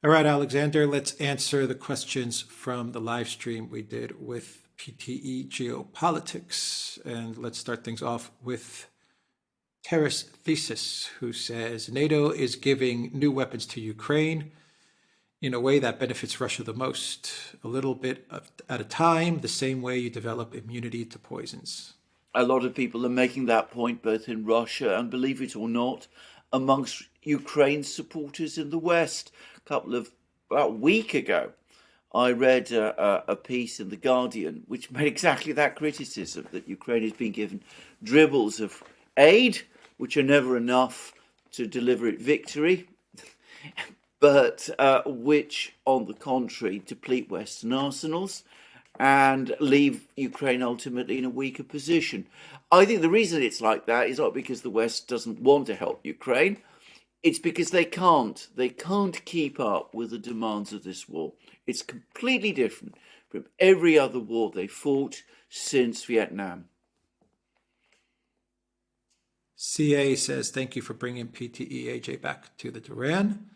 All right, Alexander, let's answer the questions from the live stream we did with PTE Geopolitics. And let's start things off with Terrace Thesis, who says NATO is giving new weapons to Ukraine in a way that benefits Russia the most, a little bit at a time, the same way you develop immunity to poisons. A lot of people are making that point, both in Russia and, believe it or not, amongst Ukraine's supporters in the West. About a week ago, I read a piece in The Guardian which made exactly that criticism, that Ukraine is being given dribbles of aid, which are never enough to deliver it victory, but which, on the contrary, deplete Western arsenals and leave Ukraine ultimately in a weaker position. I think the reason it's like that is not because the West doesn't want to help Ukraine. It's because they can't. They can't keep up with the demands of this war. It's completely different from every other war they fought since Vietnam. CA says, thank you for bringing PTE AJ back to the Duran.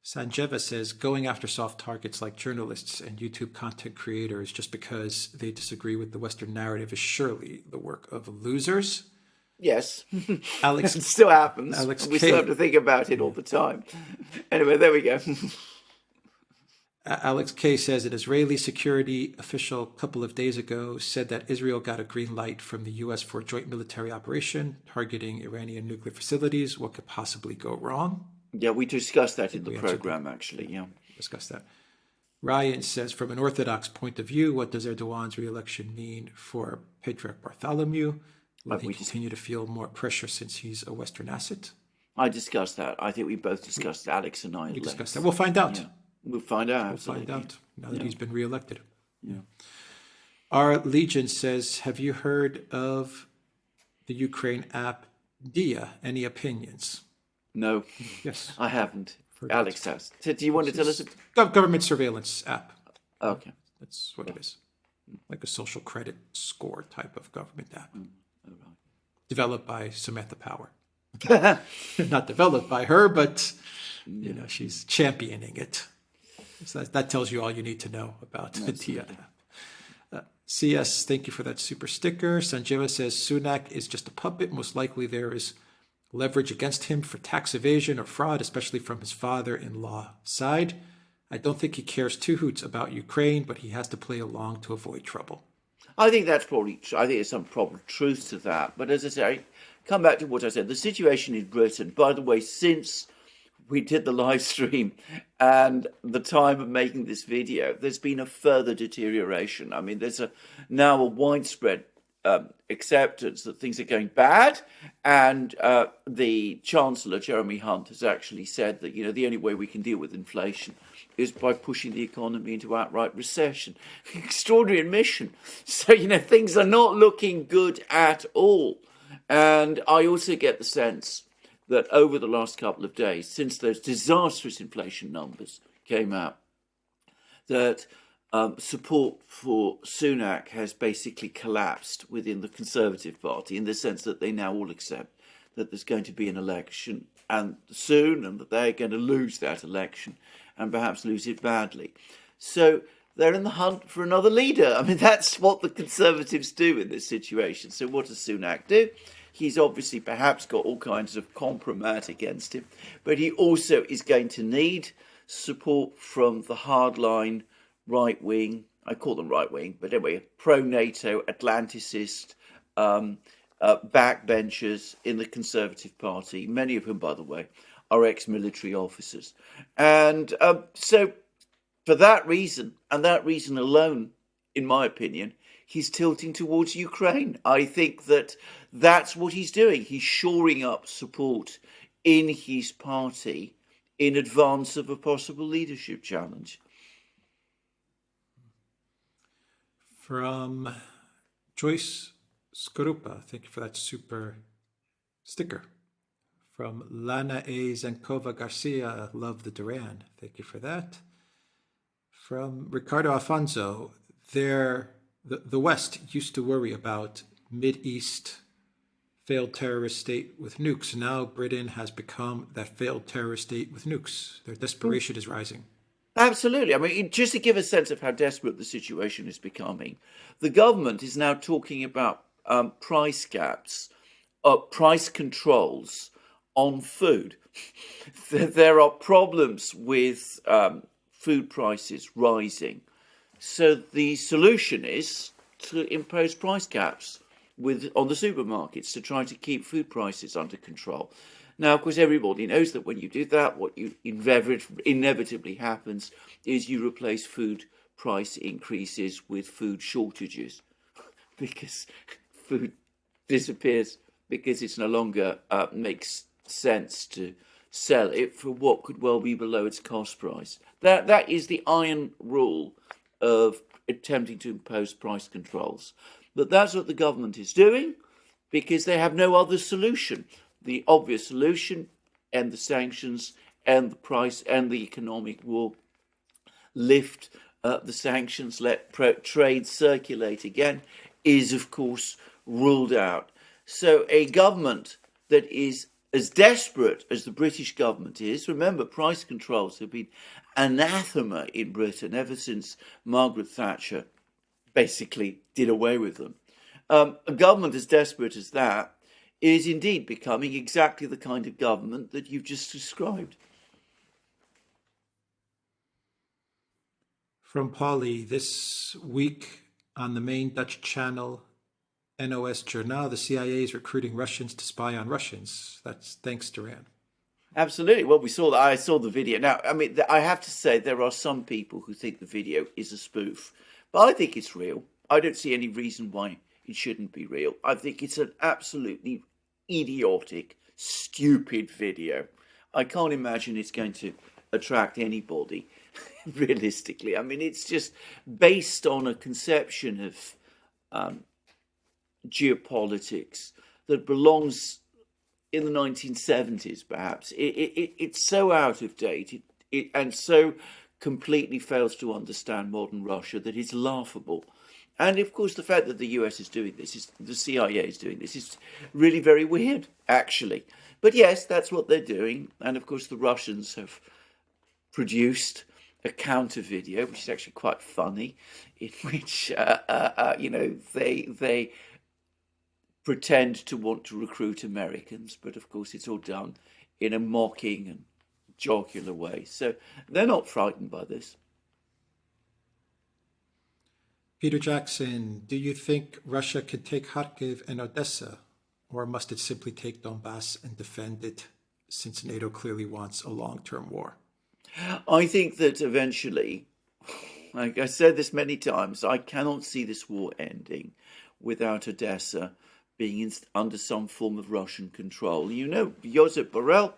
Sanjeva says, going after soft targets like journalists and YouTube content creators just because they disagree with the Western narrative is surely the work of losers. Yes, Alex, it still happens. Alex We K. still have to think about it all the time. Anyway, there we go. Alex K says an Israeli security official a couple of days ago said that Israel got a green light from the U.S. for a joint military operation targeting Iranian nuclear facilities. What could possibly go wrong? Yeah, we discussed that in the program, actually. Yeah, discussed that. Ryan says, from an Orthodox point of view, what does Erdogan's re-election mean for Patriarch Bartholomew? Will he continue to feel more pressure since he's a Western asset? I discussed that. I think we both discussed, Alex and I. We discussed that. We'll find out. Yeah. We'll find out. We'll find out now that he's been re-elected. Yeah. Our Legion says, have you heard of the Ukraine app Dia? Any opinions? No. Yes. I haven't. Alex has. So do you want to tell us? Government surveillance app. Okay. That's what it is. Like a social credit score type of government app. Right. Developed by Samantha Power. Not developed by her, but you know, she's championing it. So that tells you all you need to know about the Dia app. CS, thank you for that super sticker. Sanjeva says Sunac is just a puppet. Most likely there is leverage against him for tax evasion or fraud, especially from his father-in-law side. I don't think he cares two hoots about Ukraine, but he has to play along to avoid trouble. I think that's probably true. I think there's some probable truth to that. But as I say, I come back to what I said. The situation in Britain, by the way, since we did the live stream and the time of making this video, there's been a further deterioration. I mean, there's now a widespread acceptance that things are going bad, and the Chancellor, Jeremy Hunt, has actually said that, you know, the only way we can deal with inflation is by pushing the economy into outright recession. Extraordinary admission. So, you know, things are not looking good at all. And I also get the sense that over the last couple of days, since those disastrous inflation numbers came out, that support for Sunac has basically collapsed within the Conservative Party, in the sense that they now all accept that there's going to be an election and soon, and that they're going to lose that election and perhaps lose it badly. So they're in the hunt for another leader. I mean, that's what the Conservatives do in this situation. So what does Sunac do? He's obviously perhaps got all kinds of compromise against him, but he also is going to need support from the hardline right-wing, I call them right-wing, but anyway, pro-NATO, Atlanticist, backbenchers in the Conservative Party, many of whom, by the way, are ex-military officers. And so for that reason, and that reason alone, in my opinion, he's tilting towards Ukraine. I think that that's what he's doing. He's shoring up support in his party in advance of a possible leadership challenge. From Joyce Skorupa, thank you for that super sticker. From Lana A. Zankova Garcia, love the Duran, thank you for that. From Ricardo Alfonso, the West used to worry about Mideast failed terrorist state with nukes. Now Britain has become that failed terrorist state with nukes. Their desperation is rising. Absolutely. I mean, just to give a sense of how desperate the situation is becoming, the government is now talking about price caps, price controls on food. There are problems with food prices rising. So the solution is to impose price caps on the supermarkets to try to keep food prices under control. Now, of course, everybody knows that when you do that, what inevitably happens is you replace food price increases with food shortages because food disappears because it's no longer makes sense to sell it for what could well be below its cost price. That is the iron rule of attempting to impose price controls. But that's what the government is doing because they have no other solution. The obvious solution, and the sanctions, and the price, and the economic war, lift the sanctions, let trade circulate again, is of course ruled out. So a government that is as desperate as the British government is, remember price controls have been anathema in Britain ever since Margaret Thatcher basically did away with them. A government as desperate as that is indeed becoming exactly the kind of government that you've just described. From Polly, this week on the main Dutch channel NOS Journal, the CIA is recruiting Russians to spy on Russians. That's thanks, Duran. Absolutely. Well, we saw that. I saw the video. Now, I mean, I have to say there are some people who think the video is a spoof, but I think it's real. I don't see any reason why it shouldn't be real. I think it's an absolutely idiotic, stupid video. I can't imagine it's going to attract anybody, realistically. I mean, it's just based on a conception of geopolitics that belongs in the 1970s, perhaps. It's so out of date and so completely fails to understand modern Russia that it's laughable. And of course, the fact that the US is doing this, the CIA is doing this, is really very weird, actually. But yes, that's what they're doing. And of course, the Russians have produced a counter video, which is actually quite funny, in which they pretend to want to recruit Americans, but of course, it's all done in a mocking and jocular way. So they're not frightened by this. Peter Jackson, do you think Russia could take Kharkiv and Odessa, or must it simply take Donbass and defend it, since NATO clearly wants a long-term war? I think that eventually, like I said this many times, I cannot see this war ending without Odessa being under some form of Russian control. You know, Josep Borrell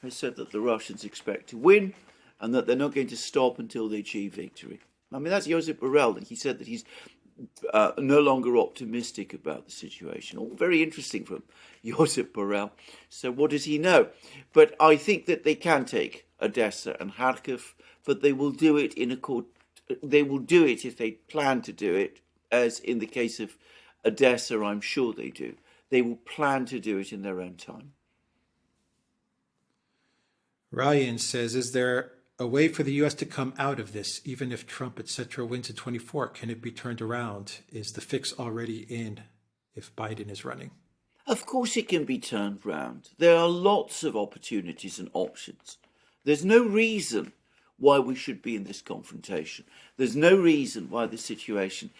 has said that the Russians expect to win and that they're not going to stop until they achieve victory. I mean, that's Josep Borrell, and he said that he's no longer optimistic about the situation. All very interesting from Josep Borrell. So what does he know? But I think that they can take Odessa and Kharkiv, but they will do it they will do it if they plan to do it, as in the case of Odessa, I'm sure they do. They will plan to do it in their own time. Ryan says, is there a way for the U.S. to come out of this, even if Trump, etc., wins in 24? Can it be turned around? Is the fix already in if Biden is running? Of course it can be turned round. There are lots of opportunities and options. There's no reason why we should be in this confrontation. There's no reason why the situation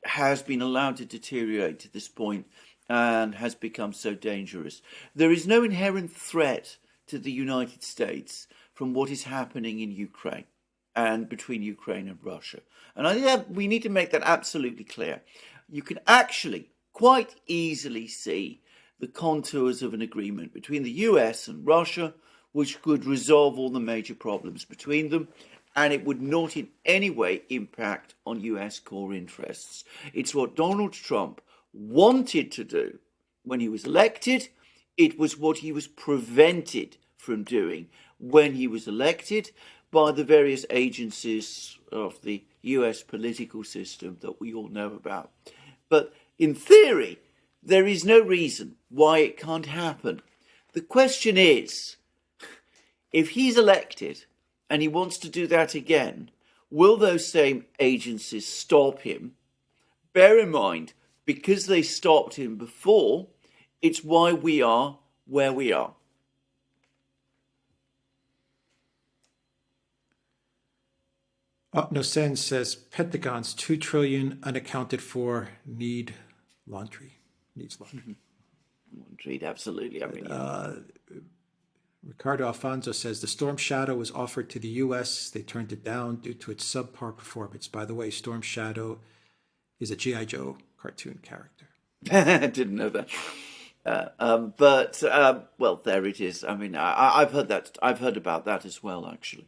has been allowed to deteriorate to this point and has become so dangerous. There is no inherent threat to the United States from what is happening in Ukraine and between Ukraine and Russia. And I think that we need to make that absolutely clear. You can actually quite easily see the contours of an agreement between the US and Russia, which could resolve all the major problems between them, and it would not in any way impact on US core interests. It's what Donald Trump wanted to do when he was elected. It was what he was prevented from doing when he was elected by the various agencies of the US political system that we all know about. But in theory, There is no reason why it can't happen. The question is, if he's elected and he wants to do that again, will those same agencies stop him? Bear in mind, because they stopped him before, it's why we are where we are. No Sense says Pentagon's $2 trillion unaccounted for needs laundry. Indeed, absolutely. I mean, Ricardo Alfonso says the Storm Shadow was offered to the U.S. They turned it down due to its subpar performance. By the way, Storm Shadow is a G.I. Joe cartoon character. I didn't know that. Well, there it is. I mean, I've heard that. I've heard about that as well, actually.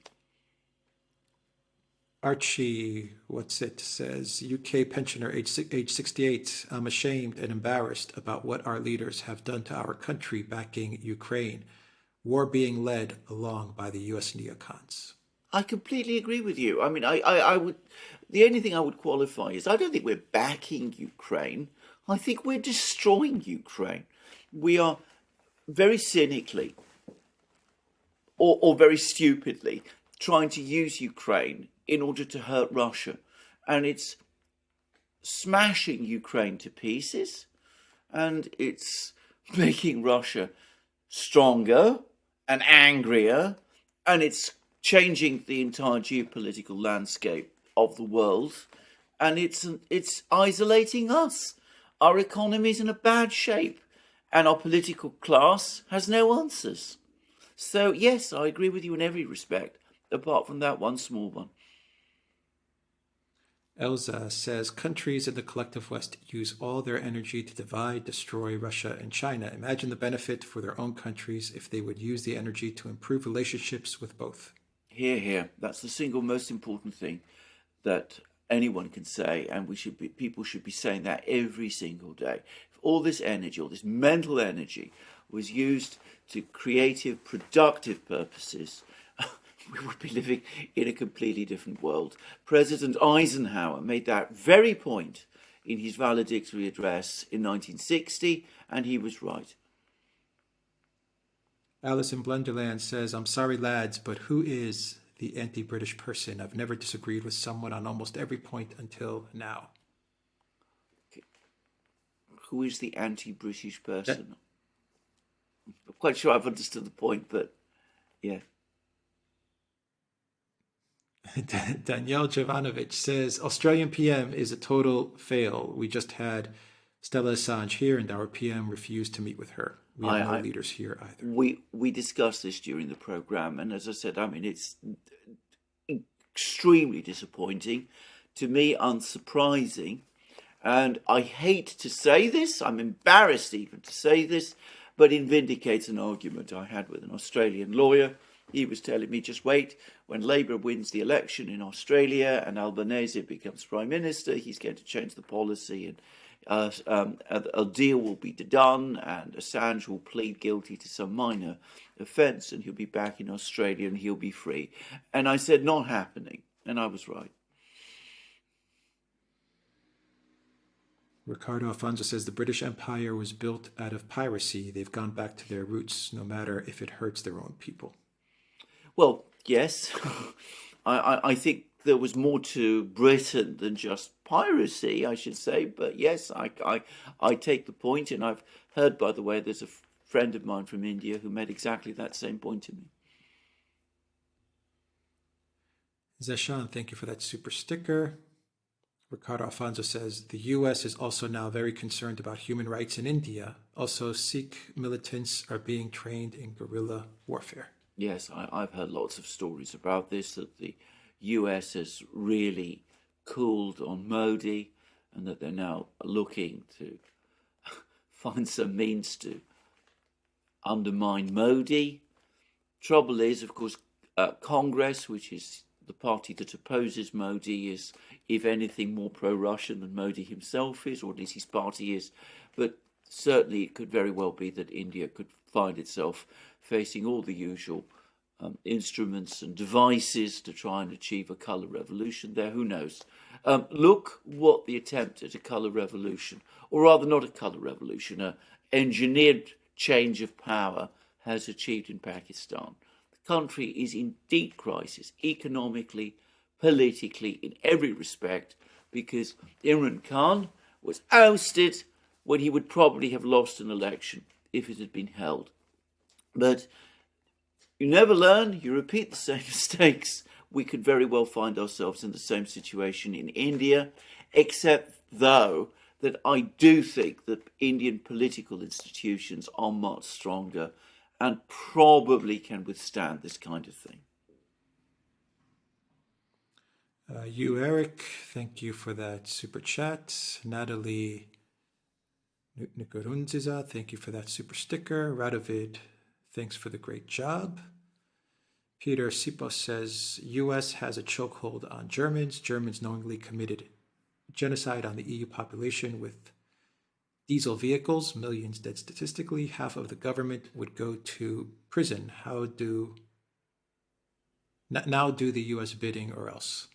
Archie, says UK pensioner, age 68. I'm ashamed and embarrassed about what our leaders have done to our country backing Ukraine. War being led along by the US neocons. I completely agree with you. I mean, I would. The only thing I would qualify is I don't think we're backing Ukraine. I think we're destroying Ukraine. We are very cynically or very stupidly trying to use Ukraine in order to hurt Russia. And it's smashing Ukraine to pieces, and it's making Russia stronger and angrier, and it's changing the entire geopolitical landscape of the world, and it's isolating us. Our economy's in a bad shape, and our political class has no answers. So yes, I agree with you in every respect, apart from that one small one. Elza says countries in the collective West use all their energy to divide, destroy Russia and China. Imagine the benefit for their own countries if they would use the energy to improve relationships with both. Hear, hear. That's the single most important thing that anyone can say, and people should be saying that every single day. If all this energy, all this mental energy, was used to creative, productive purposes, we would be living in a completely different world. President Eisenhower made that very point in his valedictory address in 1960, and he was right. Alice in Blunderland says, I'm sorry, lads, but who is the anti-British person? I've never disagreed with someone on almost every point until now. Okay. Who is the anti-British person? I'm quite sure I've understood the point, but yeah. Danielle Jovanovic says, Australian PM is a total fail. We just had Stella Assange here and our PM refused to meet with her. We have no leaders here either. We discussed this during the programme, and as I said, I mean, it's extremely disappointing, to me unsurprising, and I hate to say this, I'm embarrassed even to say this, but it vindicates an argument I had with an Australian lawyer. He was telling me, just wait, when Labour wins the election in Australia and Albanese becomes Prime Minister, he's going to change the policy and a deal will be done and Assange will plead guilty to some minor offence and he'll be back in Australia and he'll be free. And I said, not happening. And I was right. Ricardo Alfonso says the British Empire was built out of piracy. They've gone back to their roots, no matter if it hurts their own people. Well, yes. I think there was more to Britain than just piracy, I should say. But yes, I take the point, and I've heard, by the way, there's a friend of mine from India who made exactly that same point to me. Zeshan, thank you for that super sticker. Ricardo Alfonso says the U.S. is also now very concerned about human rights in India. Also, Sikh militants are being trained in guerrilla warfare. Yes, I've heard lots of stories about this, that the US has really cooled on Modi and that they're now looking to find some means to undermine Modi. Trouble is, of course, Congress, which is the party that opposes Modi, is, if anything, more pro-Russian than Modi himself is, or at least his party is. But certainly it could very well be that India could find itself facing all the usual instruments and devices to try and achieve a colour revolution there. Who knows? Look what the attempt at a colour revolution, or rather not a colour revolution, an engineered change of power has achieved in Pakistan. The country is in deep crisis, economically, politically, in every respect, because Imran Khan was ousted when he would probably have lost an election if it had been held. But you never learn, you repeat the same mistakes. We could very well find ourselves in the same situation in India, except though that I do think that Indian political institutions are much stronger and probably can withstand this kind of thing. Urich, thank you for that super chat. Natalie Nikorunziza, thank you for that super sticker. Radovid, thanks for the great job. Peter Sipos says, U.S. has a chokehold on Germans. Germans knowingly committed genocide on the EU population with diesel vehicles, millions dead statistically. Half of the government would go to prison. Now do the U.S. bidding or else?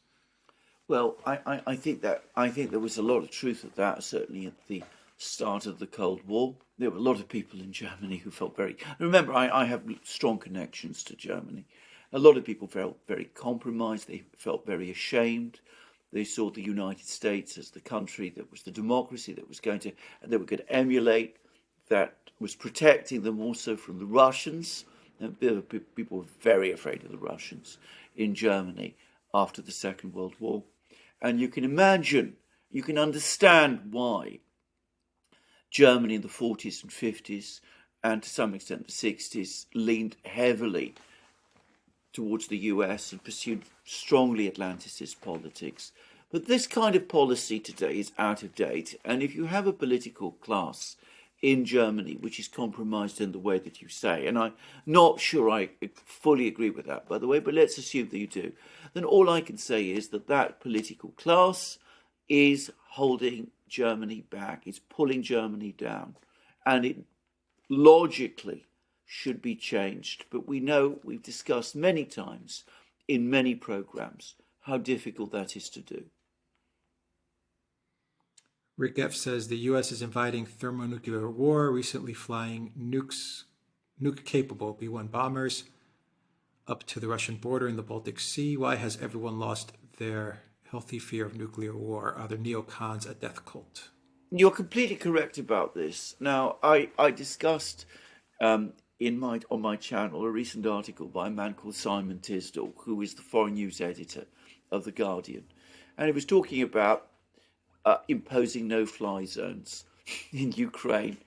Well, I think there was a lot of truth at that, certainly at the start of the Cold War. There were a lot of people in Germany who felt remember, I have strong connections to Germany. A lot of people felt very compromised. They felt very ashamed. They saw the United States as the country that was the democracy that was they were going to emulate, that was protecting them also from the Russians. And people were very afraid of the Russians in Germany after the Second World War. And you can imagine, you can understand why Germany in the 40s and 50s, and to some extent the 60s, leaned heavily towards the US and pursued strongly Atlanticist politics. But this kind of policy today is out of date. And if you have a political class in Germany which is compromised in the way that you say, and I'm not sure I fully agree with that, by the way, but let's assume that you do, then all I can say is that that political class is holding Germany back, it's pulling Germany down, and it logically should be changed. But we know, we've discussed many times in many programs, how difficult that is to do. Rick F. says the U.S. is inviting thermonuclear war, recently flying nuke-capable B-1 bombers up to the Russian border in the Baltic Sea. Why has everyone lost their healthy fear of nuclear war? Are the neocons a death cult? You're completely correct about this. Now, I discussed on my channel a recent article by a man called Simon Tisdall, who is the foreign news editor of The Guardian. And he was talking about imposing no-fly zones in Ukraine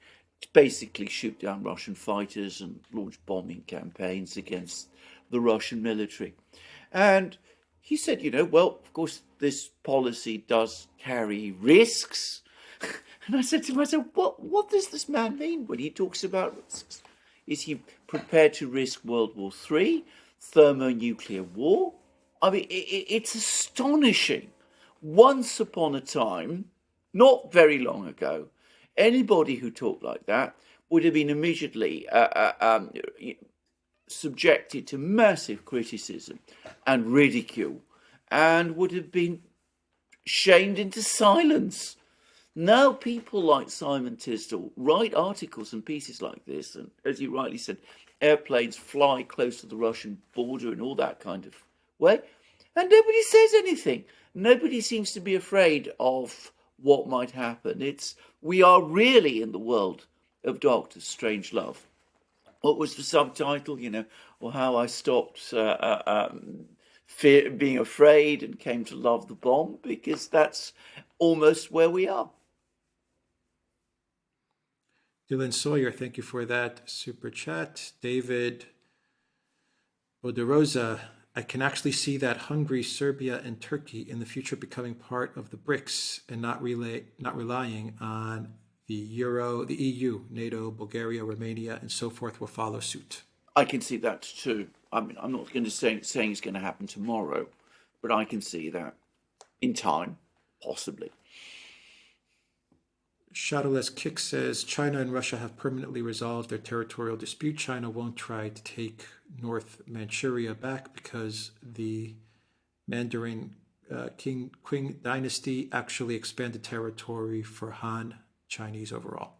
to basically shoot down Russian fighters and launch bombing campaigns against the Russian military. And he said, well, of course, this policy does carry risks. And I said to myself, what does this man mean when he talks about risks? Is he prepared to risk World War III, thermonuclear war? I mean, it's astonishing. Once upon a time, not very long ago, anybody who talked like that would have been immediately subjected to massive criticism and ridicule and would have been shamed into silence. Now people like Simon Tisdall write articles and pieces like this, and as you rightly said, airplanes fly close to the Russian border and all that kind of way, and nobody says anything. Nobody seems to be afraid of what might happen. We are really in the world of Dr. Strangelove. What was the subtitle, or how I stopped being afraid and came to love the bomb, because that's almost where we are. Dylan Sawyer, thank you for that super chat. David Oderosa, I can actually see that Hungary, Serbia, and Turkey in the future becoming part of the BRICS and not relying on the Euro, the EU, NATO, Bulgaria, Romania, and so forth will follow suit. I can see that too. I mean, I'm not going to saying it's going to happen tomorrow, but I can see that in time, possibly. Shadowless Kick says China and Russia have permanently resolved their territorial dispute. China won't try to take North Manchuria back because the Mandarin Qing dynasty actually expanded territory for Han Chinese overall?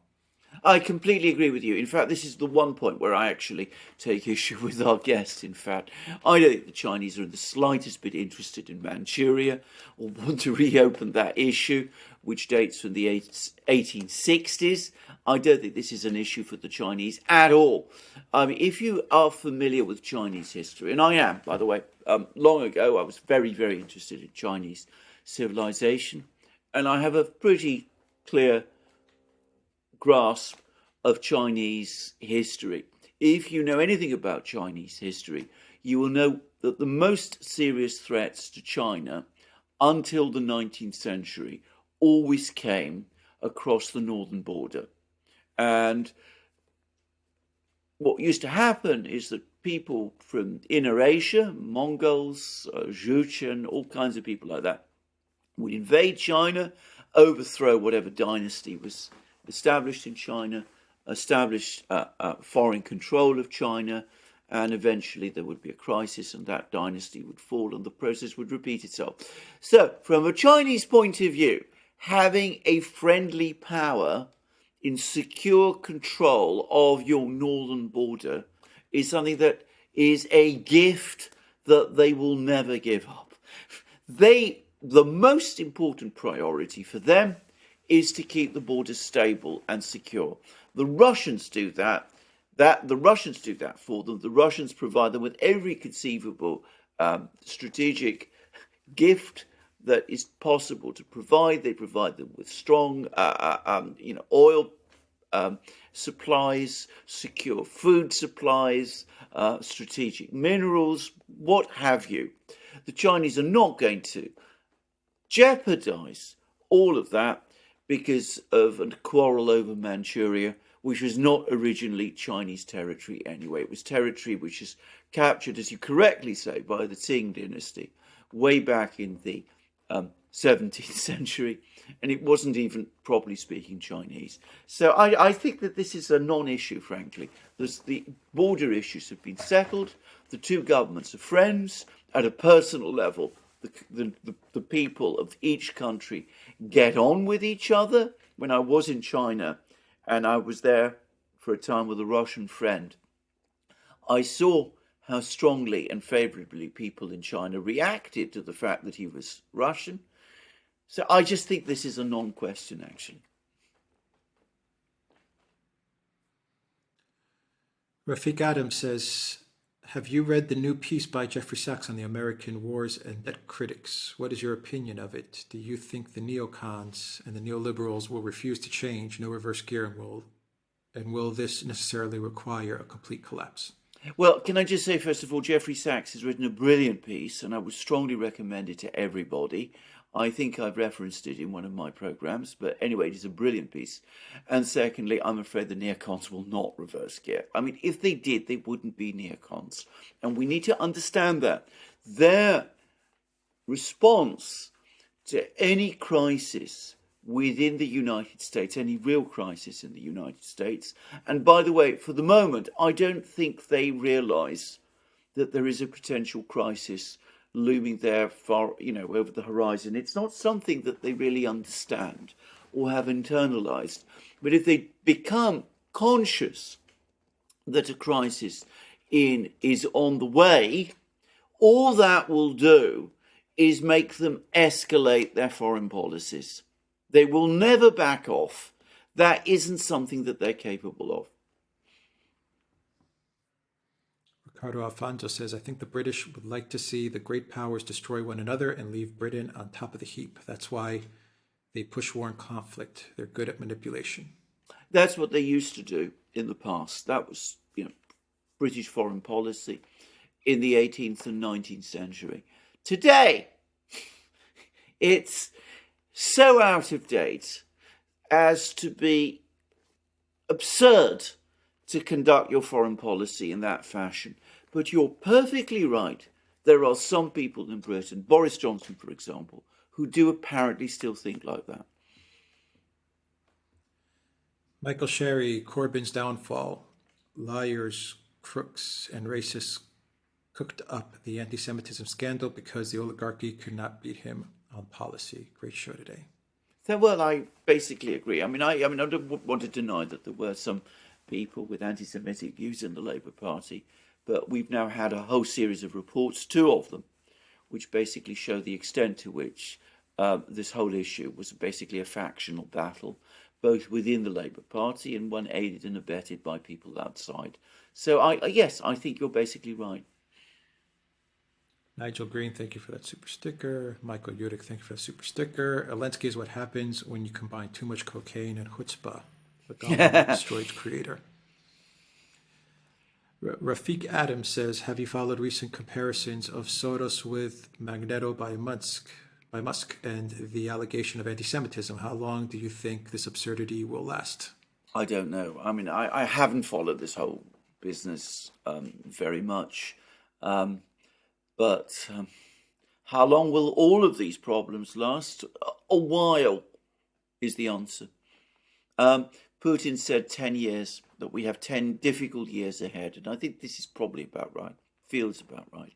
I completely agree with you. In fact, this is the one point where I actually take issue with our guest. In fact, I don't think the Chinese are in the slightest bit interested in Manchuria or want to reopen that issue, which dates from the 1860s. I don't think this is an issue for the Chinese at all. I mean, if you are familiar with Chinese history, and I am, by the way, long ago I was very, very interested in Chinese civilization, and I have a pretty clear grasp of Chinese history. If you know anything about Chinese history, you will know that the most serious threats to China until the 19th century always came across the northern border. And what used to happen is that people from Inner Asia, Mongols, Jurchen, all kinds of people like that, would invade China, overthrow whatever dynasty was established in China, establish foreign control of China, and eventually there would be a crisis and that dynasty would fall and the process would repeat itself. So, from a Chinese point of view, having a friendly power in secure control of your northern border is something that is a gift that they will never give up. The most important priority for them is to keep the border stable and secure. The Russians do that. The Russians do that for them. The Russians provide them with every conceivable strategic gift that is possible to provide. They provide them with strong, oil supplies, secure food supplies, strategic minerals, what have you. The Chinese are not going to jeopardize all of that because of a quarrel over Manchuria, which was not originally Chinese territory anyway. It was territory which was captured, as you correctly say, by the Qing dynasty way back in the 17th century, and it wasn't even properly speaking Chinese. So I think that this is a non-issue, frankly. The border issues have been settled. The two governments are friends at a personal level. The people of each country get on with each other. When I was in China, and I was there for a time with a Russian friend, I saw how strongly and favorably people in China reacted to the fact that he was Russian. So I just think this is a non-question, actually. Rafik Adams says, have you read the new piece by Jeffrey Sachs on the American wars and debt critics? What is your opinion of it? Do you think the neocons and the neoliberals will refuse to change, no reverse gear, and will this necessarily require a complete collapse? Well, can I just say, first of all, Jeffrey Sachs has written a brilliant piece, and I would strongly recommend it to everybody. I think I've referenced it in one of my programs, but anyway, it is a brilliant piece. And secondly, I'm afraid the neocons will not reverse gear. I mean, if they did, they wouldn't be neocons. And we need to understand that. Their response to any crisis within the United States, any real crisis in the United States, and by the way, for the moment, I don't think they realise that there is a potential crisis looming there far, over the horizon. It's not something that they really understand or have internalized. But if they become conscious that a crisis is on the way, all that will do is make them escalate their foreign policies. They will never back off. That isn't something that they're capable of. Ricardo Alfonso says, I think the British would like to see the great powers destroy one another and leave Britain on top of the heap. That's why they push war and conflict. They're good at manipulation. That's what they used to do in the past. That was, British foreign policy in the 18th and 19th century. Today, it's so out of date as to be absurd to conduct your foreign policy in that fashion. But you're perfectly right. There are some people in Britain, Boris Johnson, for example, who do apparently still think like that. Michael Sherry, Corbyn's downfall, liars, crooks, and racists cooked up the anti-Semitism scandal because the oligarchy could not beat him on policy. Great show today. So, well, I basically agree. I don't want to deny that there were some people with anti-Semitic views in the Labour Party, but we've now had a whole series of reports, 2 of them, which basically show the extent to which this whole issue was basically a factional battle, both within the Labour Party and one aided and abetted by people outside. So, yes, I think you're basically right. Nigel Green, thank you for that super sticker. Michael Urich, thank you for the super sticker. Elensky is what happens when you combine too much cocaine and chutzpah. The God destroyed creator. Rafik Adams says, have you followed recent comparisons of Soros with Magneto by Musk and the allegation of anti-Semitism? How long do you think this absurdity will last? I don't know. I haven't followed this whole business very much. But how long will all of these problems last? A while is the answer. Putin said 10 years, that we have 10 difficult years ahead. And I think this is probably about right. Feels about right.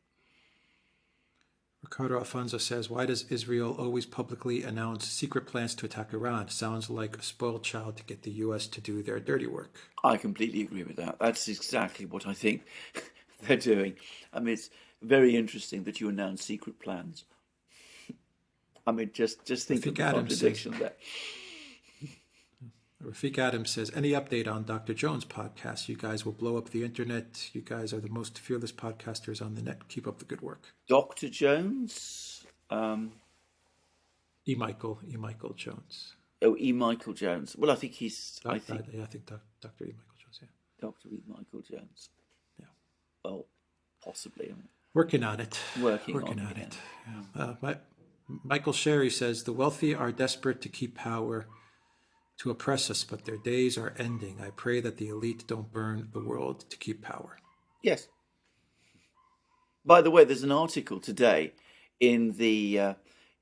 Ricardo Alfonso says, why does Israel always publicly announce secret plans to attack Iran? Sounds like a spoiled child to get the U.S. to do their dirty work. I completely agree with that. That's exactly what I think they're doing. It's very interesting that you announce secret plans. Just think of the contradiction there. Rafik Adams says, any update on Dr. Jones' podcast? You guys will blow up the internet. You guys are the most fearless podcasters on the net. Keep up the good work. Dr. Jones? E. Michael Jones. Oh, E. Michael Jones. Well, I think he's... I think Dr. E. Michael Jones, yeah. Dr. E. Michael Jones. Yeah. Well, possibly. Working on it. Working on it. Yeah. Michael Sherry says, the wealthy are desperate to keep power, to oppress us, but their days are ending. I pray that the elite don't burn the world to keep power. Yes. By the way, there's an article today in the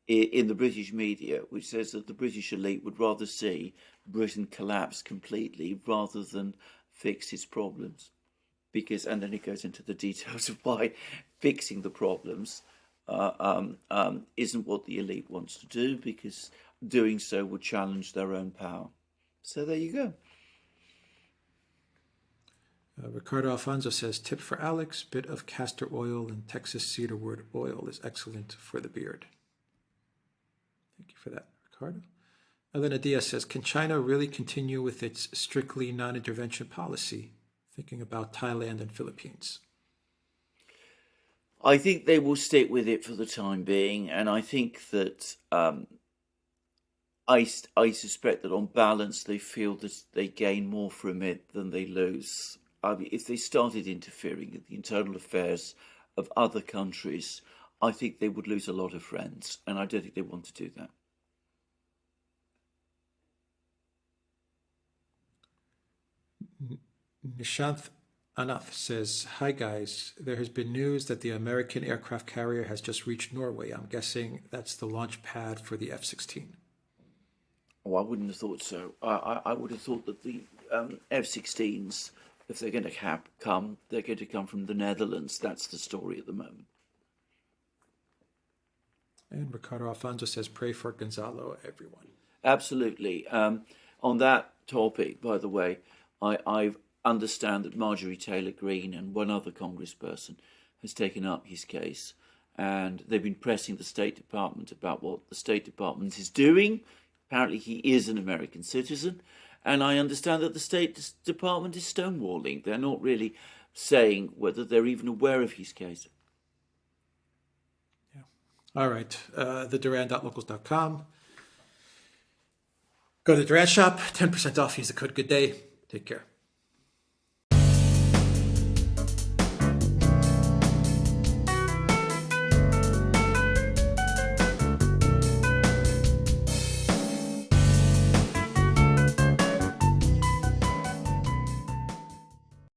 British media which says that the British elite would rather see Britain collapse completely rather than fix its problems. And then it goes into the details of why fixing the problems isn't what the elite wants to do, because doing so would challenge their own power. So there you go. Ricardo Alfonso says, tip for Alex, bit of castor oil and Texas cedarwood oil is excellent for the beard. Thank you for that, Ricardo. Elena Diaz says, can China really continue with its strictly non-intervention policy? Thinking about Thailand and Philippines. I think they will stick with it for the time being, and I think that I suspect that on balance they feel that they gain more from it than they lose. If they started interfering in the internal affairs of other countries, I think they would lose a lot of friends, and I don't think they want to do that. Nishanth Anath says, hi guys, there has been news that the American aircraft carrier has just reached Norway. I'm guessing that's the launch pad for the F-16. Oh, I wouldn't have thought so. I would have thought that the F-16s, if they're going to come, they're going to come from the Netherlands. That's the story at the moment. And Ricardo Alfonso says, pray for Gonzalo, everyone. Absolutely. On that topic, by the way, I understand that Marjorie Taylor Greene and one other congressperson has taken up his case, and they've been pressing the State Department about what the State Department is doing. Apparently he is an American citizen, and I understand that the State Department is stonewalling. They're not really saying whether they're even aware of his case. Yeah. All right. The Duran.locals.com. Go to the Duran shop, 10% off. Use the code Good Day. Take care.